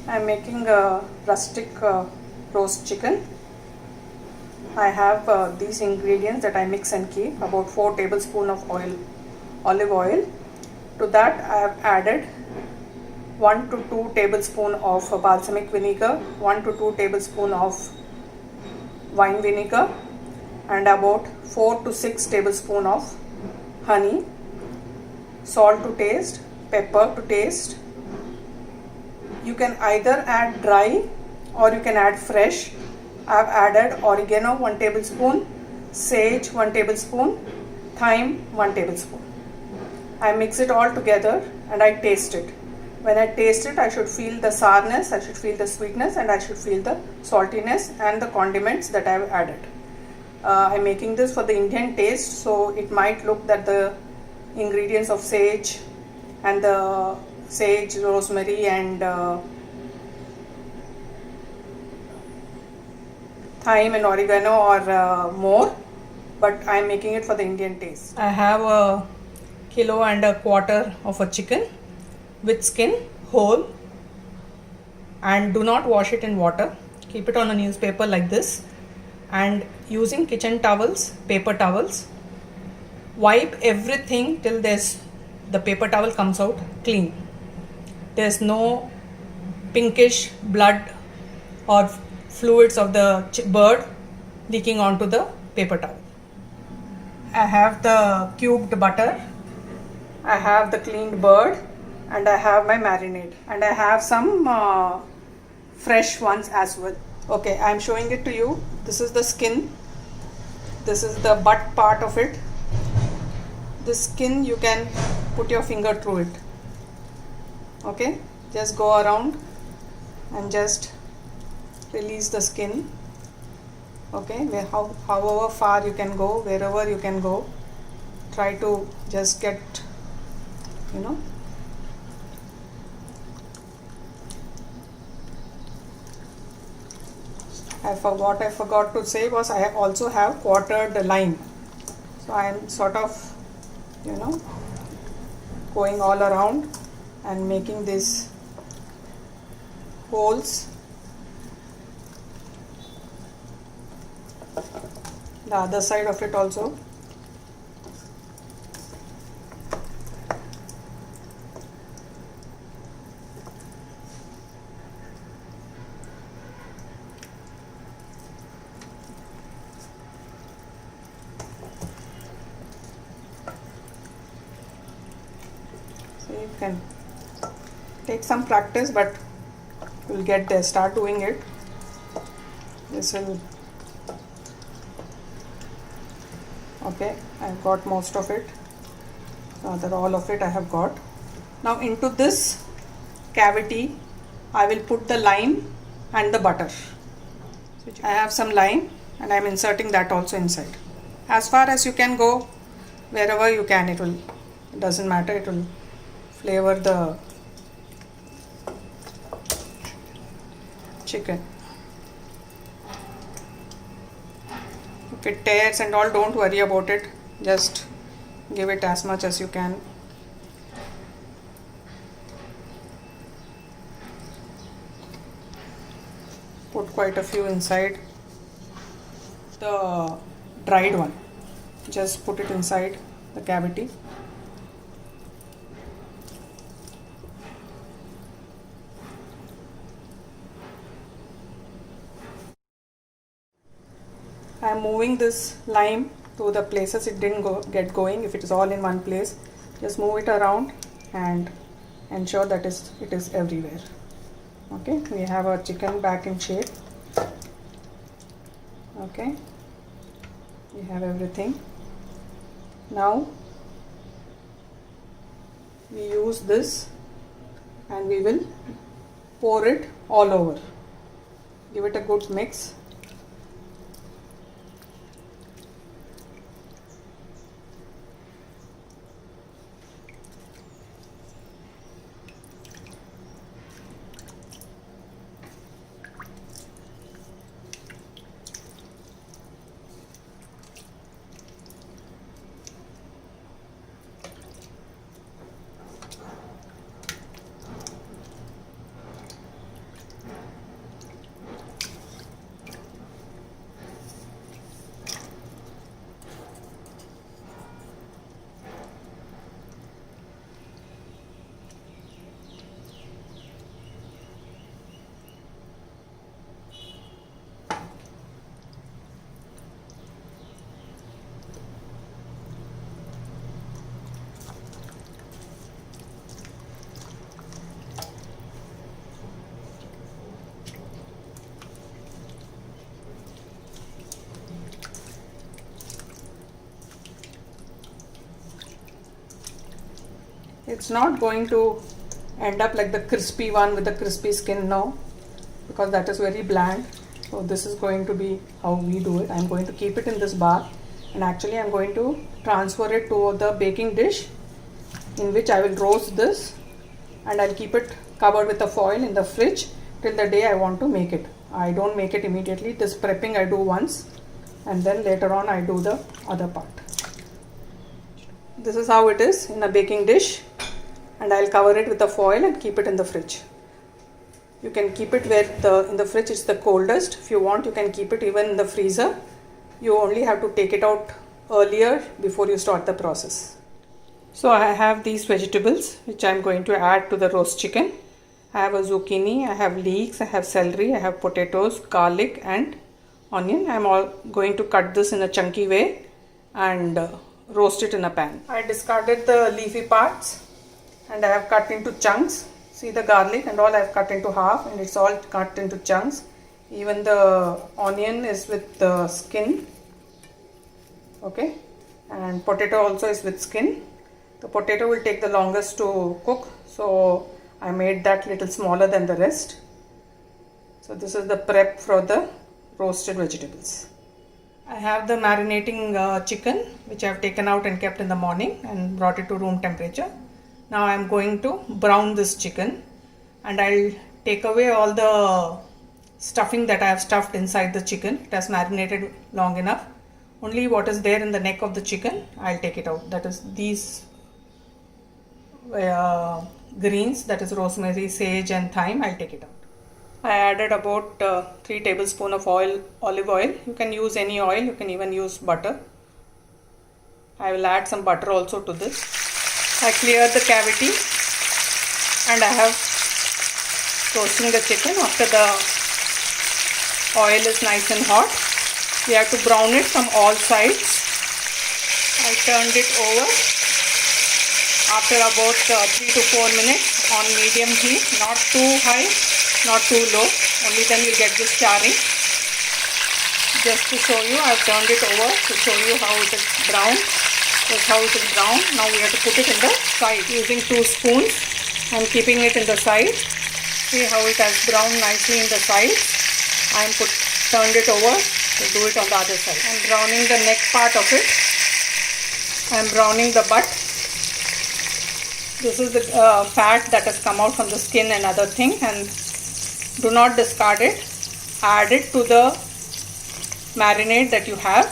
I am making a rustic roast chicken. I have these ingredients that I mix and keep. About 4 tablespoons of olive oil. To that I have added 1 to 2 tablespoons of balsamic vinegar, 1 to 2 tablespoons of wine vinegar, and about 4 to 6 tablespoons of honey, salt to taste, pepper to taste. You can either add dry or you can add fresh. I have added oregano 1 tablespoon, sage 1 tablespoon, thyme 1 tablespoon. I mix it all together and I taste it. When I taste it, I should feel the sourness, I should feel the sweetness, and I should feel the saltiness and the condiments that I have added. I'm making this for the Indian taste, so it might look that the ingredients of sage and the sage, rosemary, and thyme and oregano are more, but I'm making it for the Indian taste. I have a kilo and a quarter of a chicken with skin whole, and do not wash it in water. Keep it on a newspaper like this, and using kitchen towels, paper towels, wipe everything till the paper towel comes out clean. There's no pinkish blood or fluids of the bird leaking onto the paper towel. I have the cubed butter, I have the cleaned bird, and I have my marinade, and I have some fresh ones as well. Okay, I am showing it to you. This is the skin, this is the butt part of it. This skin, you can put your finger through it. Okay, just go around and just release the skin. Okay, however far you can go, wherever you can go, try to just get, what I forgot to say was I also have quartered lime. So I am sort of, going all around and making these holes. The other side of it also. So you can take some practice, but you'll get there. Start doing it. This will. Okay, I've got most of it. That all of it I have got. Now into this cavity, I will put the lime and the butter. I have some lime and I'm inserting that also inside. As far as you can go, wherever you can, it doesn't matter, it will flavor the chicken. If it tears and all, don't worry about it, just give it as much as you can. Put quite a few inside. The dried one, just put it inside the cavity. I am moving this lime to the places it didn't get going. If it is all in one place, just move it around and ensure that it is everywhere. Okay, we have our chicken back in shape. Okay, we have everything. Now we use this and we will pour it all over. Give it a good mix. It's not going to end up like the crispy one with the crispy skin now, because that is very bland. So this is going to be how we do it. I'm going to keep it in this bar, and actually I'm going to transfer it to the baking dish, in which I will roast this, and I'll keep it covered with a foil in the fridge till the day I want to make it. I don't make it immediately. This prepping I do once, and then later on I do the other part. This is how it is in a baking dish, and I'll cover it with a foil and keep it in the fridge. You can keep it where in the fridge it's the coldest. If you want, you can keep it even in the freezer. You only have to take it out earlier before you start the process. So I have these vegetables which I'm going to add to the roast chicken. I have a zucchini, I have leeks, I have celery, I have potatoes, garlic and onion. I'm all going to cut this in a chunky way and roast it in a pan. I discarded the leafy parts and I have cut into chunks. See the garlic and all I have cut into half, and it's all cut into chunks. Even the onion is with the skin. Okay, and potato also is with skin. The potato will take the longest to cook, so I made that little smaller than the rest. So this is the prep for the roasted vegetables. I have the marinating chicken which I have taken out and kept in the morning and brought it to room temperature. Now I am going to brown this chicken, and I'll take away all the stuffing that I have stuffed inside the chicken. It has marinated long enough. Only what is there in the neck of the chicken, I'll take it out. That is these greens, that is rosemary, sage and thyme. I'll take it out. I added about 3 tablespoons of olive oil. You can use any oil, you can even use butter. I will add some butter also to this. I cleared the cavity and I have roasting the chicken. After the oil is nice and hot, we have to brown it from all sides. I turned it over after about 3 to 4 minutes on medium heat, not too high, not too low, only then you'll get this charring. Just to show you, I've turned it over to show you how it is brown. That's how it is brown. Now we have to put it in the side using 2 spoons and keeping it in the side. See how it has browned nicely in the side. I am turned it over to do it on the other side. I am browning the neck part of it. I am browning the butt. This is the fat that has come out from the skin and other thing, and do not discard it. Add it to the marinade that you have.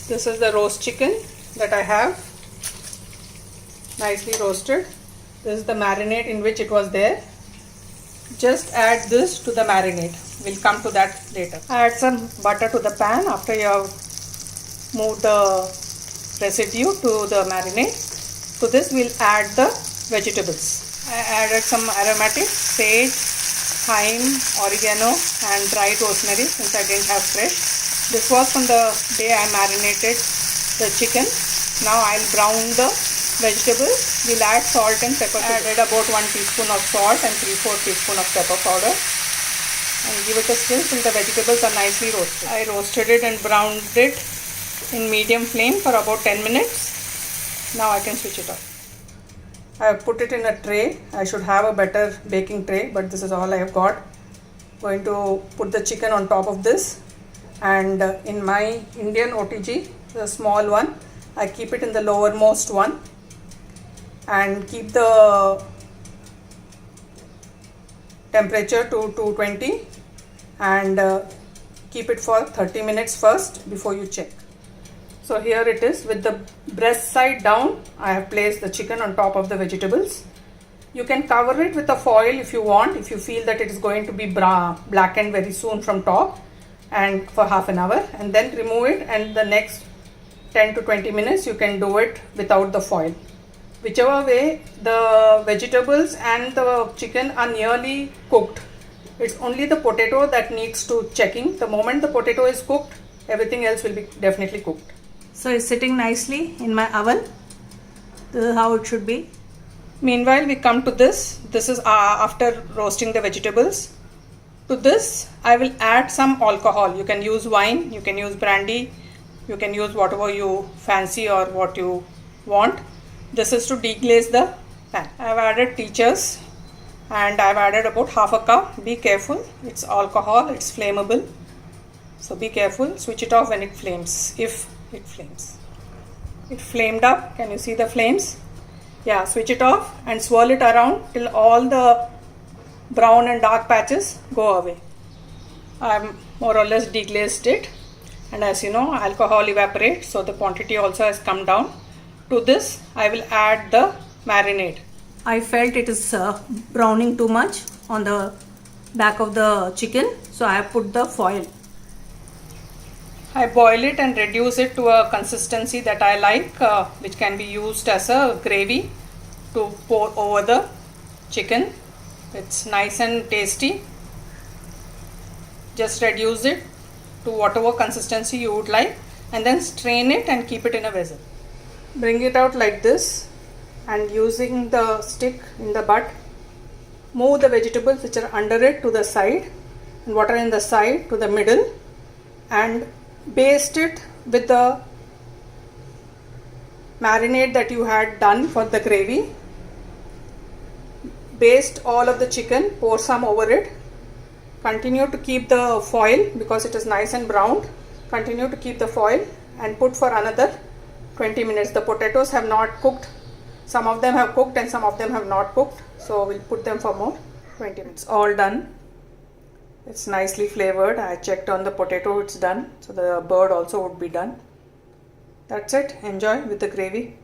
This is the roast chicken that I have, nicely roasted. This is the marinade in which it was there. Just add this to the marinade. We'll come to that later. Add some butter to the pan after you have moved the residue to the marinade. To this we'll add the vegetables. I added some aromatics, sage, thyme, oregano and dried rosemary since I didn't have fresh. This was from the day I marinated the chicken. Now I'll brown the vegetables. We'll add salt and pepper. I added about 1 teaspoon of salt and 3/4 teaspoon of pepper powder. And give it a stir till the vegetables are nicely roasted. I roasted it and browned it in medium flame for about 10 minutes. Now I can switch it off. I have put it in a tray. I should have a better baking tray, but this is all I have got. Going to put the chicken on top of this. And in my Indian OTG, the small one, I keep it in the lowermost one and keep the temperature to 220 and keep it for 30 minutes first before you check. So here it is with the breast side down. I have placed the chicken on top of the vegetables. You can cover it with a foil if you want, if you feel that it is going to be blackened very soon from top, and for half an hour, and then remove it, and the next 10 to 20 minutes you can do it without the foil. Whichever way, the vegetables and the chicken are nearly cooked. It's only the potato that needs to checking. The moment the potato is cooked, everything else will be definitely cooked. So it's sitting nicely in my oven. This is how it should be. Meanwhile, we come to this. This is after roasting the vegetables. To this, I will add some alcohol. You can use wine, you can use brandy, you can use whatever you fancy or what you want. This is to deglaze the pan. I have added teachers and I have added about half a cup. Be careful, it's alcohol, it's flammable. So be careful, switch it off when it flames, if it flames. It flamed up, can you see the flames? Yeah, switch it off and swirl it around till all the brown and dark patches go away. I've more or less deglazed it, and as you know, alcohol evaporates, so the quantity also has come down. To this I will add the marinade. I felt it is browning too much on the back of the chicken, so I have put the foil. I boil it and reduce it to a consistency that I like, which can be used as a gravy to pour over the chicken. It's nice and tasty. Just reduce it to whatever consistency you would like and then strain it and keep it in a vessel. Bring it out like this and using the stick in the butt, move the vegetables which are under it to the side and what are in the side to the middle, and baste it with the marinade that you had done for the gravy. Baste all of the chicken, pour some over it. Continue to keep the foil because it is nice and browned. Continue to keep the foil and put for another 20 minutes. The potatoes have not cooked. Some of them have cooked and some of them have not cooked. So we'll put them for more 20 minutes. All done. It's nicely flavored. I checked on the potato, it's done. So the bird also would be done. That's it. Enjoy with the gravy.